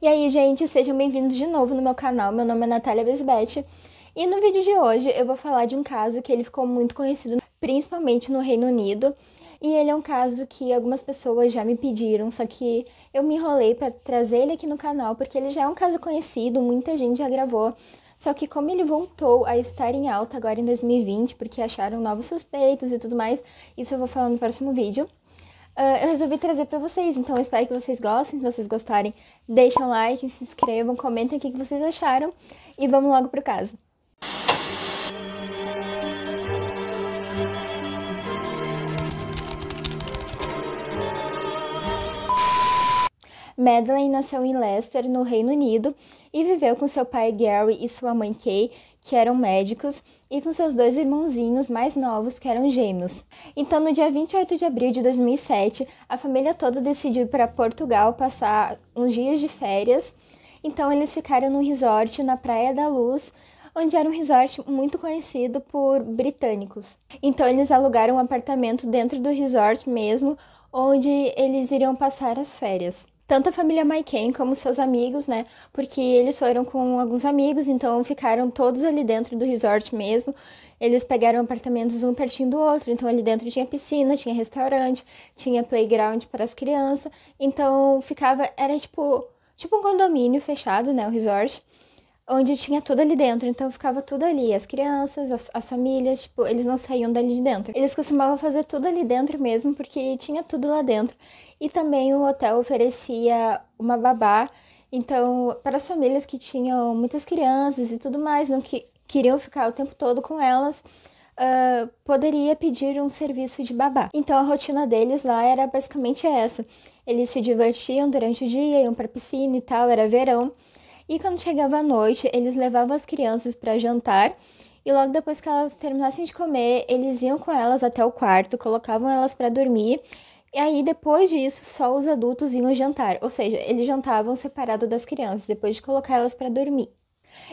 E aí, gente, sejam bem-vindos de novo no meu canal. Meu nome é Natália Besbete e no vídeo de hoje eu vou falar de um caso que ele ficou muito conhecido, principalmente no Reino Unido. E ele é um caso que algumas pessoas já me pediram, só que eu me enrolei para trazer ele aqui no canal, porque ele já é um caso conhecido, muita gente já gravou. Só que como ele voltou a estar em alta agora em 2020, porque acharam novos suspeitos e tudo mais, isso eu vou falar no próximo vídeo. Eu resolvi trazer pra vocês, então eu espero que vocês gostem. Se vocês gostarem, deixem um like, se inscrevam, comentem o que vocês acharam e vamos logo pro caso. Madeleine nasceu em Leicester, no Reino Unido, e viveu com seu pai Gary e sua mãe Kay, que eram médicos, e com seus dois irmãozinhos mais novos, que eram gêmeos. Então, no dia 28 de abril de 2007, a família toda decidiu ir para Portugal passar uns dias de férias. Então, eles ficaram num resort na Praia da Luz, onde era um resort muito conhecido por britânicos. Então, eles alugaram um apartamento dentro do resort mesmo, onde eles iriam passar as férias. Tanto a família McCain como seus amigos, né? Porque eles foram com alguns amigos, então ficaram todos ali dentro do resort mesmo. Eles pegaram apartamentos um pertinho do outro, então ali dentro tinha piscina, tinha restaurante, tinha playground para as crianças. Então era tipo um condomínio fechado, né? O resort, onde tinha tudo ali dentro, então ficava tudo ali, as crianças, as famílias, tipo, eles não saíam dali de dentro. Eles costumavam fazer tudo ali dentro mesmo, porque tinha tudo lá dentro. E também o hotel oferecia uma babá, então, para as famílias que tinham muitas crianças e tudo mais, não que queriam ficar o tempo todo com elas, poderia pedir um serviço de babá. Então, a rotina deles lá era basicamente essa. Eles se divertiam durante o dia, iam para piscina e tal, era verão. E quando chegava a noite, eles levavam as crianças para jantar e logo depois que elas terminassem de comer, eles iam com elas até o quarto, colocavam elas para dormir. E aí, depois disso, só os adultos iam jantar, ou seja, eles jantavam separado das crianças, depois de colocar elas para dormir.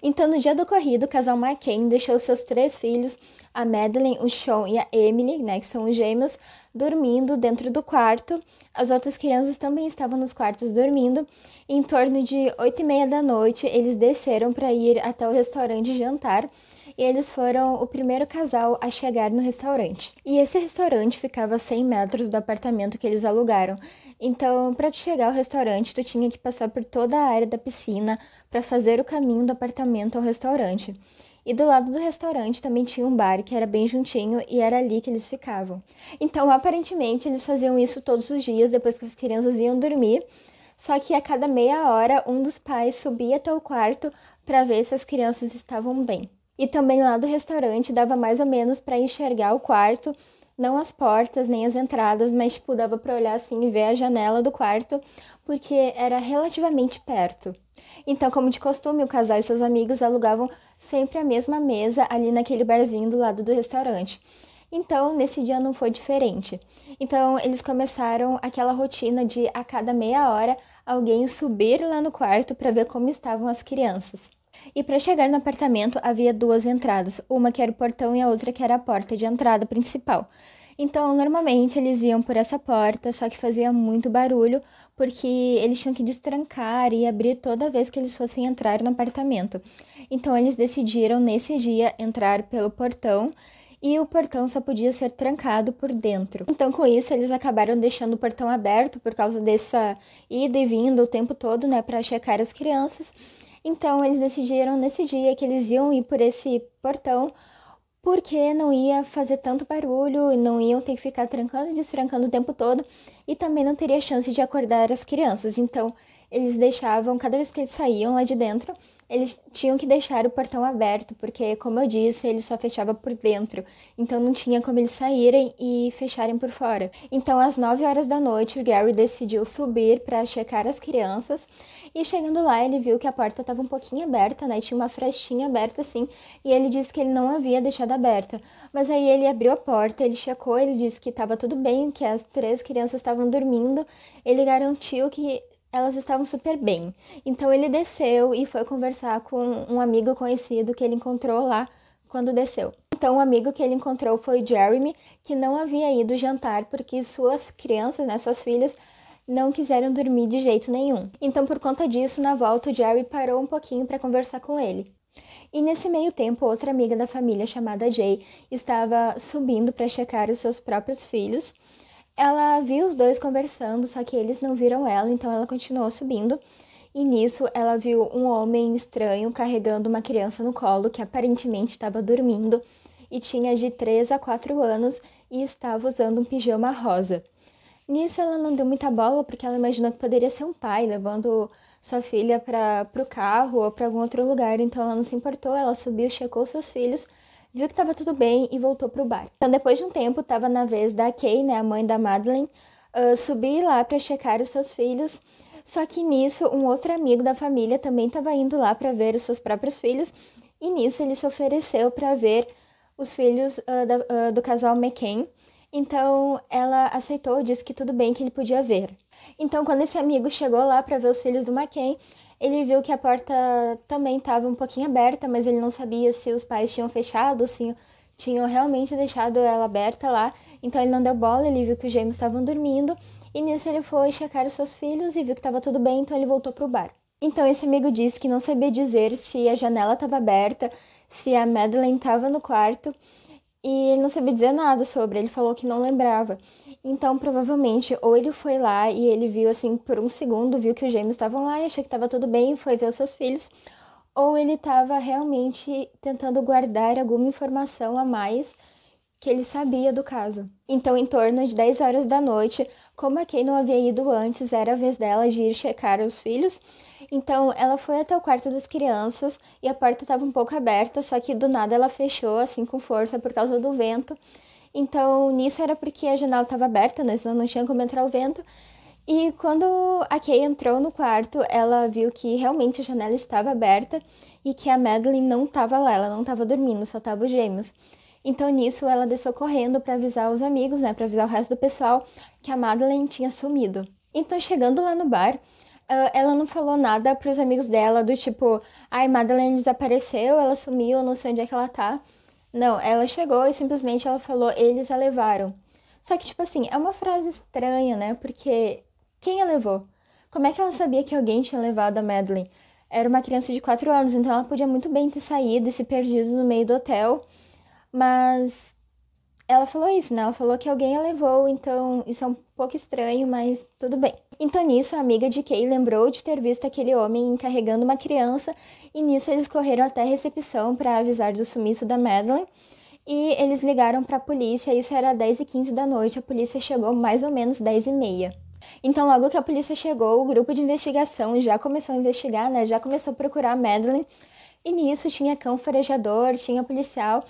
Então, no dia do ocorrido, o casal McCain deixou seus três filhos, a Madeleine, o Sean e a Emily, né, que são os gêmeos, dormindo dentro do quarto. As outras crianças também estavam nos quartos dormindo. E em torno de 8h30 da noite, eles desceram para ir até o restaurante jantar. E eles foram o primeiro casal a chegar no restaurante. E esse restaurante ficava a 100 metros do apartamento que eles alugaram. Então, para chegar ao restaurante, tu tinha que passar por toda a área da piscina para fazer o caminho do apartamento ao restaurante. E do lado do restaurante também tinha um bar que era bem juntinho e era ali que eles ficavam. Então, aparentemente, eles faziam isso todos os dias depois que as crianças iam dormir. Só que a cada meia hora, um dos pais subia até o quarto para ver se as crianças estavam bem. E também lá do restaurante dava mais ou menos para enxergar o quarto, não as portas nem as entradas, mas tipo dava para olhar assim e ver a janela do quarto, porque era relativamente perto. Então, como de costume, o casal e seus amigos alugavam sempre a mesma mesa ali naquele barzinho do lado do restaurante. Então, nesse dia não foi diferente. Então, eles começaram aquela rotina de a cada meia hora alguém subir lá no quarto para ver como estavam as crianças. E para chegar no apartamento havia duas entradas, uma que era o portão e a outra que era a porta de entrada principal. Então, normalmente eles iam por essa porta, só que fazia muito barulho, porque eles tinham que destrancar e abrir toda vez que eles fossem entrar no apartamento. Então, eles decidiram nesse dia entrar pelo portão e o portão só podia ser trancado por dentro. Então, com isso, eles acabaram deixando o portão aberto por causa dessa ida e vinda o tempo todo, né, para checar as crianças. Então, eles decidiram nesse dia que eles iam ir por esse portão porque não ia fazer tanto barulho e não iam ter que ficar trancando e destrancando o tempo todo e também não teria chance de acordar as crianças. Então, eles deixavam, cada vez que eles saíam lá de dentro, eles tinham que deixar o portão aberto, porque, como eu disse, ele só fechava por dentro, então não tinha como eles saírem e fecharem por fora. Então, às 9 horas da noite, o Gary decidiu subir para checar as crianças, e chegando lá, ele viu que a porta estava um pouquinho aberta, né, tinha uma frestinha aberta assim, e ele disse que ele não havia deixado aberta. Mas aí ele abriu a porta, ele checou, ele disse que estava tudo bem, que as três crianças estavam dormindo, ele garantiu que elas estavam super bem. Então ele desceu e foi conversar com um amigo conhecido que ele encontrou lá quando desceu. Então o amigo que ele encontrou foi Jeremy, que não havia ido jantar porque suas crianças, né, suas filhas, não quiseram dormir de jeito nenhum. Então, por conta disso, na volta, o Jerry parou um pouquinho para conversar com ele. E nesse meio tempo, outra amiga da família chamada Jay estava subindo para checar os seus próprios filhos. Ela viu os dois conversando, só que eles não viram ela, então ela continuou subindo. E nisso, ela viu um homem estranho carregando uma criança no colo que aparentemente estava dormindo e tinha de 3 a 4 anos e estava usando um pijama rosa. Nisso, ela não deu muita bola porque ela imaginou que poderia ser um pai levando sua filha para o carro ou para algum outro lugar, então ela não se importou, ela subiu, checou seus filhos, viu que estava tudo bem e voltou para o bar. Então, depois de um tempo, estava na vez da Kay, né, a mãe da Madeleine, subir lá para checar os seus filhos, só que nisso, um outro amigo da família também estava indo lá para ver os seus próprios filhos, e nisso ele se ofereceu para ver os filhos do casal McCain. Então, ela aceitou, disse que tudo bem, que ele podia ver. Então, quando esse amigo chegou lá para ver os filhos do McCain, ele viu que a porta também estava um pouquinho aberta, mas ele não sabia se os pais tinham fechado, se tinham realmente deixado ela aberta lá. Então, ele não deu bola, ele viu que os gêmeos estavam dormindo, e nisso ele foi checar os seus filhos e viu que estava tudo bem, então ele voltou para o bar. Então, esse amigo disse que não sabia dizer se a janela estava aberta, se a Madeleine estava no quarto, e ele não sabia dizer nada sobre, ele falou que não lembrava. Então, provavelmente, ou ele foi lá e ele viu, assim, por um segundo, viu que os gêmeos estavam lá e achou que estava tudo bem e foi ver os seus filhos, ou ele estava realmente tentando guardar alguma informação a mais que ele sabia do caso. Então, em torno de 10 horas da noite, como a Kay não havia ido antes, era a vez dela de ir checar os filhos. Então, ela foi até o quarto das crianças e a porta estava um pouco aberta, só que do nada ela fechou, assim, com força por causa do vento. Então, nisso era porque a janela estava aberta, né? Senão não tinha como entrar o vento. E quando a Kay entrou no quarto, ela viu que realmente a janela estava aberta e que a Madeleine não estava lá, ela não estava dormindo, só estavam os gêmeos. Então, nisso, ela desceu correndo para avisar os amigos, né? Para avisar o resto do pessoal que a Madeleine tinha sumido. Então, chegando lá no bar, ela não falou nada para os amigos dela, do tipo, ai, Madeleine desapareceu, ela sumiu, não sei onde é que ela tá. Não, ela chegou e simplesmente ela falou, eles a levaram. Só que, tipo assim, é uma frase estranha, né? Porque quem a levou? Como é que ela sabia que alguém tinha levado a Madeleine? Era uma criança de 4 anos, então ela podia muito bem ter saído e se perdido no meio do hotel. Mas ela falou isso, né? Ela falou que alguém a levou, então isso é um pouco estranho, mas tudo bem. Então nisso, a amiga de Kay lembrou de ter visto aquele homem carregando uma criança e nisso eles correram até a recepção para avisar do sumiço da Madeleine e eles ligaram para a polícia, isso era 10h15 da noite, a polícia chegou mais ou menos 10h30. Então logo que a polícia chegou, o grupo de investigação já começou a investigar, né? Já começou a procurar a Madeleine e nisso tinha cão farejador, tinha policial.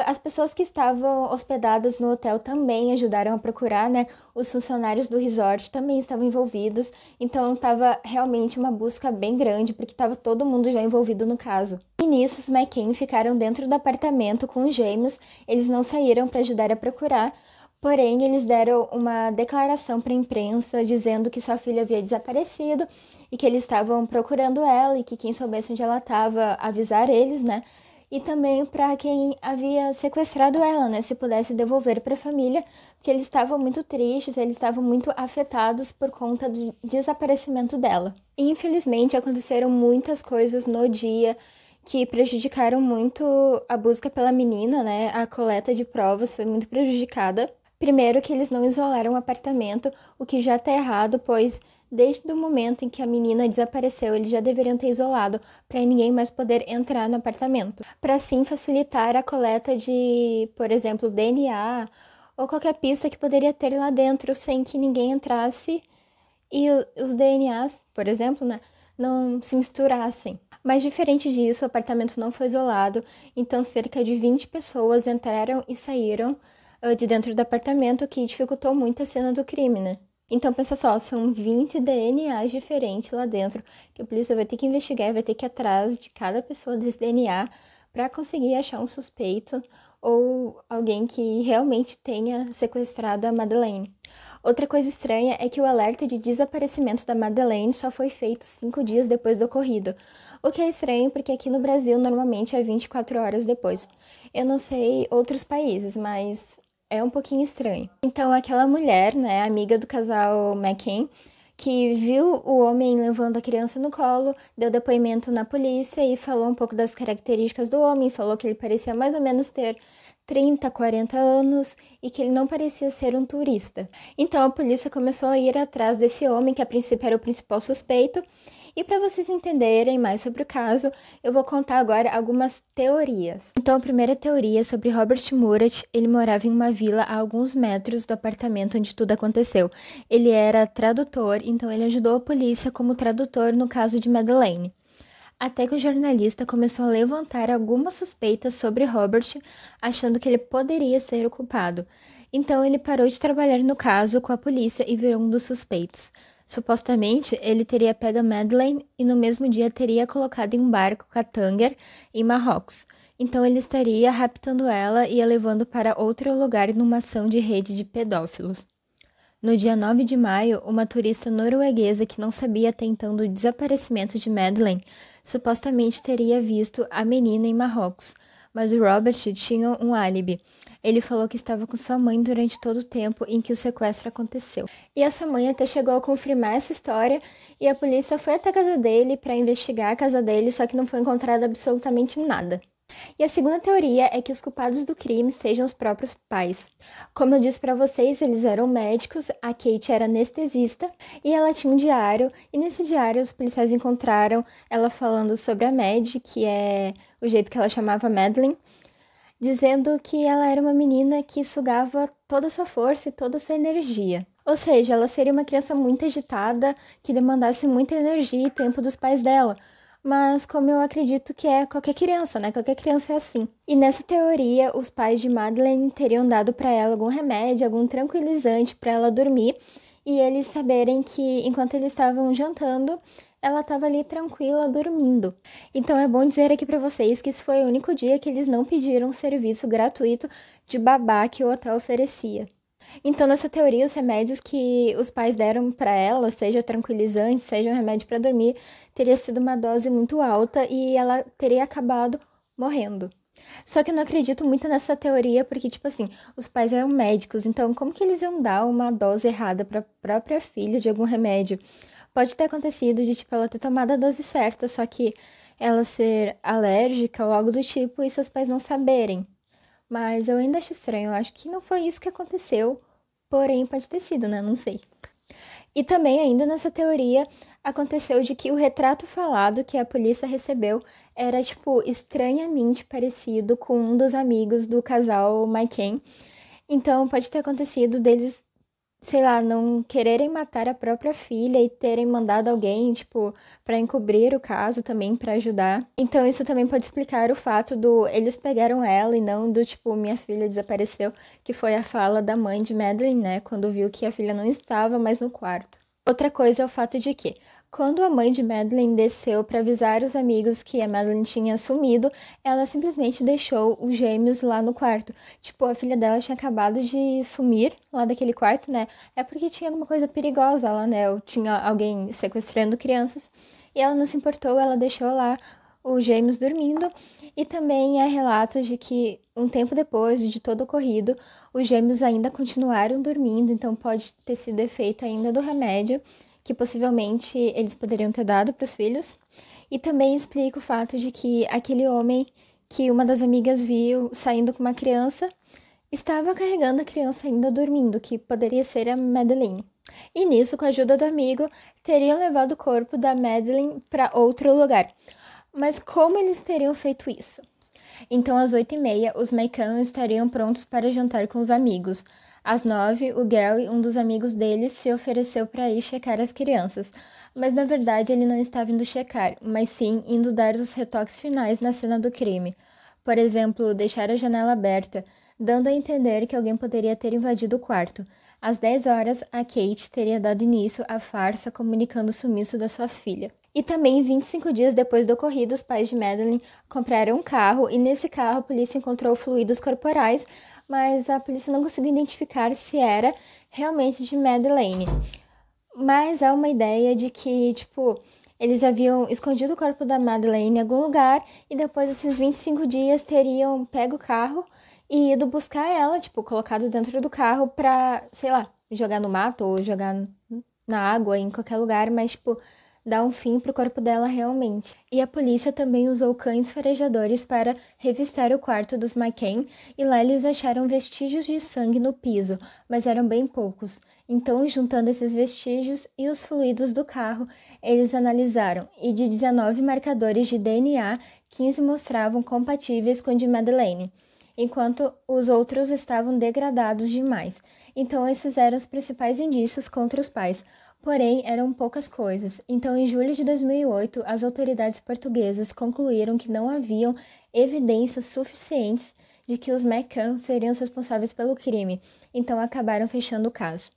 As pessoas que estavam hospedadas no hotel também ajudaram a procurar, né? Os funcionários do resort também estavam envolvidos, então estava realmente uma busca bem grande, porque estava todo mundo já envolvido no caso. E nisso, os McCain ficaram dentro do apartamento com os gêmeos, eles não saíram para ajudar a procurar, porém eles deram uma declaração para a imprensa dizendo que sua filha havia desaparecido e que eles estavam procurando ela e que quem soubesse onde ela estava, avisar eles, né? E também para quem havia sequestrado ela, né? Se pudesse devolver para a família, porque eles estavam muito tristes, eles estavam muito afetados por conta do desaparecimento dela. E, infelizmente, aconteceram muitas coisas no dia que prejudicaram muito a busca pela menina, né? A coleta de provas foi muito prejudicada. Primeiro que eles não isolaram o apartamento, o que já está errado, pois desde o momento em que a menina desapareceu, eles já deveriam ter isolado para ninguém mais poder entrar no apartamento, para assim facilitar a coleta de, por exemplo, DNA ou qualquer pista que poderia ter lá dentro sem que ninguém entrasse e os DNAs, por exemplo, né, não se misturassem. Mas diferente disso, o apartamento não foi isolado, então cerca de 20 pessoas entraram e saíram de dentro do apartamento, o que dificultou muito a cena do crime, né? Então, pensa só, são 20 DNAs diferentes lá dentro, que a polícia vai ter que investigar, vai ter que ir atrás de cada pessoa desse DNA para conseguir achar um suspeito ou alguém que realmente tenha sequestrado a Madeleine. Outra coisa estranha é que o alerta de desaparecimento da Madeleine só foi feito 5 dias depois do ocorrido, o que é estranho porque aqui no Brasil normalmente é 24 horas depois. Eu não sei outros países, mas é um pouquinho estranho. Então, aquela mulher, né, amiga do casal McCain, que viu o homem levando a criança no colo, deu depoimento na polícia e falou um pouco das características do homem, falou que ele parecia mais ou menos ter 30, 40 anos e que ele não parecia ser um turista. Então a polícia começou a ir atrás desse homem, que a princípio era o principal suspeito. E para vocês entenderem mais sobre o caso, eu vou contar agora algumas teorias. Então, a primeira teoria é sobre Robert Murat. Ele morava em uma vila a alguns metros do apartamento onde tudo aconteceu. Ele era tradutor, então ele ajudou a polícia como tradutor no caso de Madeleine. Até que o jornalista começou a levantar algumas suspeitas sobre Robert, achando que ele poderia ser o culpado. Então, ele parou de trabalhar no caso com a polícia e virou um dos suspeitos. Supostamente, ele teria pego a Madeleine e no mesmo dia teria colocado em um barco com a Tanger em Marrocos. Então ele estaria raptando ela e a levando para outro lugar numa ação de rede de pedófilos. No dia 9 de maio, uma turista norueguesa que não sabia até então do desaparecimento de Madeleine supostamente teria visto a menina em Marrocos, mas o Robert tinha um álibi. Ele falou que estava com sua mãe durante todo o tempo em que o sequestro aconteceu. E a sua mãe até chegou a confirmar essa história e a polícia foi até a casa dele para investigar a casa dele, só que não foi encontrado absolutamente nada. E a segunda teoria é que os culpados do crime sejam os próprios pais. Como eu disse para vocês, eles eram médicos, a Kate era anestesista e ela tinha um diário, e nesse diário os policiais encontraram ela falando sobre a Mad, que é o jeito que ela chamava Madeleine, dizendo que ela era uma menina que sugava toda a sua força e toda a sua energia. Ou seja, ela seria uma criança muito agitada, que demandasse muita energia e tempo dos pais dela. Mas como eu acredito que é qualquer criança, né? Qualquer criança é assim. E nessa teoria, os pais de Madeleine teriam dado para ela algum remédio, algum tranquilizante para ela dormir, e eles saberem que enquanto eles estavam jantando, ela estava ali tranquila, dormindo. Então é bom dizer aqui para vocês que esse foi o único dia que eles não pediram um serviço gratuito de babá que o hotel oferecia. Então, nessa teoria, os remédios que os pais deram para ela, seja tranquilizante, seja um remédio para dormir, teria sido uma dose muito alta e ela teria acabado morrendo. Só que eu não acredito muito nessa teoria, porque, tipo assim, os pais eram médicos, então como que eles iam dar uma dose errada para a própria filha de algum remédio? Pode ter acontecido de, tipo, ela ter tomado a dose certa, só que ela ser alérgica ou algo do tipo e seus pais não saberem. Mas eu ainda acho estranho, eu acho que não foi isso que aconteceu, porém pode ter sido, né? Não sei. E também, ainda nessa teoria, aconteceu de que o retrato falado que a polícia recebeu era, tipo, estranhamente parecido com um dos amigos do casal McCain. Então, pode ter acontecido deles, sei lá, não quererem matar a própria filha e terem mandado alguém, tipo, para encobrir o caso também, para ajudar. Então isso também pode explicar o fato do eles pegaram ela e não do tipo, minha filha desapareceu, que foi a fala da mãe de Madeleine, né, quando viu que a filha não estava mais no quarto. Outra coisa é o fato de que, quando a mãe de Madeleine desceu para avisar os amigos que a Madeleine tinha sumido, ela simplesmente deixou os gêmeos lá no quarto. Tipo, a filha dela tinha acabado de sumir lá daquele quarto, né? É porque tinha alguma coisa perigosa lá, né? Ou tinha alguém sequestrando crianças. E ela não se importou, ela deixou lá os gêmeos dormindo. E também há relatos de que, um tempo depois de todo o ocorrido, os gêmeos ainda continuaram dormindo, então pode ter sido efeito ainda do remédio que possivelmente eles poderiam ter dado para os filhos. E também explica o fato de que aquele homem que uma das amigas viu saindo com uma criança estava carregando a criança ainda dormindo, que poderia ser a Madeleine. E nisso, com a ajuda do amigo, teriam levado o corpo da Madeleine para outro lugar. Mas como eles teriam feito isso? Então, às 8h30, os McCann estariam prontos para jantar com os amigos. Às 9, o Gary, um dos amigos deles, se ofereceu para ir checar as crianças, mas na verdade ele não estava indo checar, mas sim indo dar os retoques finais na cena do crime. Por exemplo, deixar a janela aberta, dando a entender que alguém poderia ter invadido o quarto. Às 10 horas, a Kate teria dado início à farsa comunicando o sumiço da sua filha. E também, 25 dias depois do ocorrido, os pais de Madeleine compraram um carro e nesse carro a polícia encontrou fluidos corporais, mas a polícia não conseguiu identificar se era realmente de Madeleine. Mas há uma ideia de que, tipo, eles haviam escondido o corpo da Madeleine em algum lugar e depois desses 25 dias teriam pego o carro e ido buscar ela, tipo, colocado dentro do carro pra, sei lá, jogar no mato ou jogar na água, em qualquer lugar, mas, tipo, dar um fim pro corpo dela realmente. E a polícia também usou cães farejadores para revistar o quarto dos McCain e lá eles acharam vestígios de sangue no piso, mas eram bem poucos. Então, juntando esses vestígios e os fluidos do carro, eles analisaram, e de 19 marcadores de DNA, 15 mostravam compatíveis com o de Madeleine, enquanto os outros estavam degradados demais. Então, esses eram os principais indícios contra os pais. Porém, eram poucas coisas. Então, em julho de 2008, as autoridades portuguesas concluíram que não haviam evidências suficientes de que os McCann seriam os responsáveis pelo crime, então acabaram fechando o caso.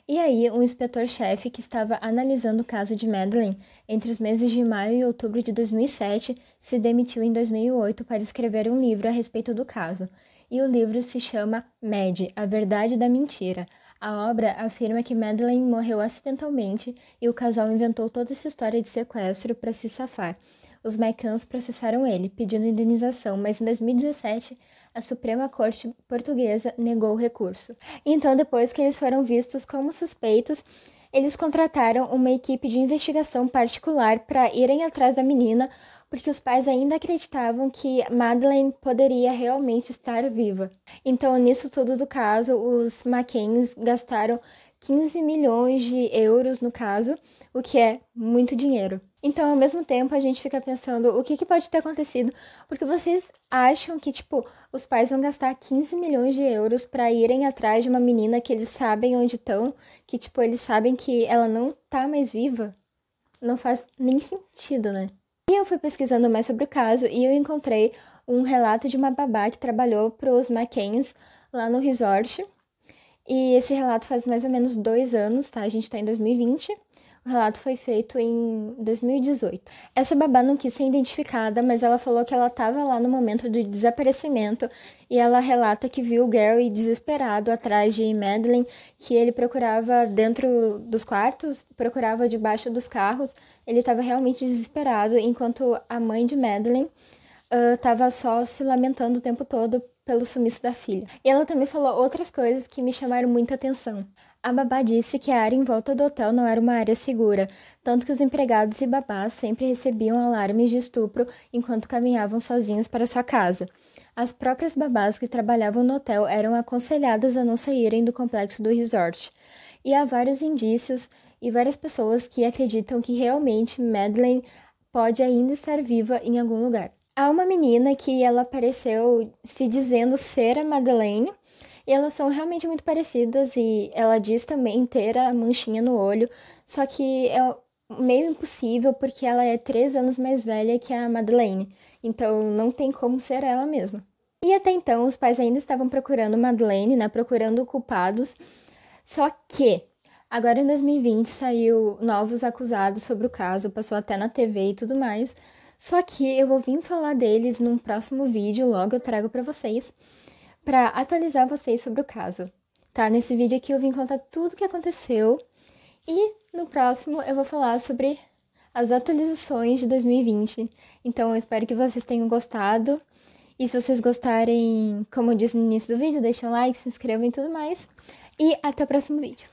E aí, um inspetor-chefe que estava analisando o caso de Madeleine entre os meses de maio e outubro de 2007 se demitiu em 2008 para escrever um livro a respeito do caso. E o livro se chama Mad, A Verdade da Mentira. A obra afirma que Madeleine morreu acidentalmente e o casal inventou toda essa história de sequestro para se safar. Os McCanns processaram ele, pedindo indenização, mas em 2017 a Suprema Corte Portuguesa negou o recurso. Então, depois que eles foram vistos como suspeitos, eles contrataram uma equipe de investigação particular para irem atrás da menina, porque os pais ainda acreditavam que Madeleine poderia realmente estar viva. Então, nisso tudo do caso, os McCains gastaram 15 milhões de euros no caso, o que é muito dinheiro. Então, ao mesmo tempo, a gente fica pensando o que pode ter acontecido, porque vocês acham que, tipo, os pais vão gastar 15 milhões de euros para irem atrás de uma menina que eles sabem onde estão, que, tipo, eles sabem que ela não tá mais viva? Não faz nem sentido, né? E eu fui pesquisando mais sobre o caso e eu encontrei um relato de uma babá que trabalhou para os McCains lá no resort. E esse relato faz mais ou menos 2 anos, tá? A gente tá em 2020. O relato foi feito em 2018. Essa babá não quis ser identificada, mas ela falou que ela estava lá no momento do desaparecimento e ela relata que viu o Gary desesperado atrás de Madeleine, que ele procurava dentro dos quartos, procurava debaixo dos carros. Ele estava realmente desesperado, enquanto a mãe de Madeleine estava só se lamentando o tempo todo pelo sumiço da filha. E ela também falou outras coisas que me chamaram muita atenção. A babá disse que a área em volta do hotel não era uma área segura, tanto que os empregados e babás sempre recebiam alarmes de estupro enquanto caminhavam sozinhos para sua casa. As próprias babás que trabalhavam no hotel eram aconselhadas a não saírem do complexo do resort. E há vários indícios e várias pessoas que acreditam que realmente Madeleine pode ainda estar viva em algum lugar. Há uma menina que ela apareceu se dizendo ser a Madeleine, e elas são realmente muito parecidas e ela diz também ter a manchinha no olho, só que é meio impossível porque ela é 3 anos mais velha que a Madeleine, então não tem como ser ela mesma. E até então os pais ainda estavam procurando Madeleine, né, procurando culpados, só que agora em 2020 saiu novos acusados sobre o caso, passou até na TV e tudo mais, só que eu vou vir falar deles num próximo vídeo, logo eu trago pra vocês, para atualizar vocês sobre o caso, tá? Nesse vídeo aqui eu vim contar tudo o que aconteceu e no próximo eu vou falar sobre as atualizações de 2020. Então eu espero que vocês tenham gostado e se vocês gostarem, como eu disse no início do vídeo, deixem um like, se inscrevam e tudo mais. E até o próximo vídeo.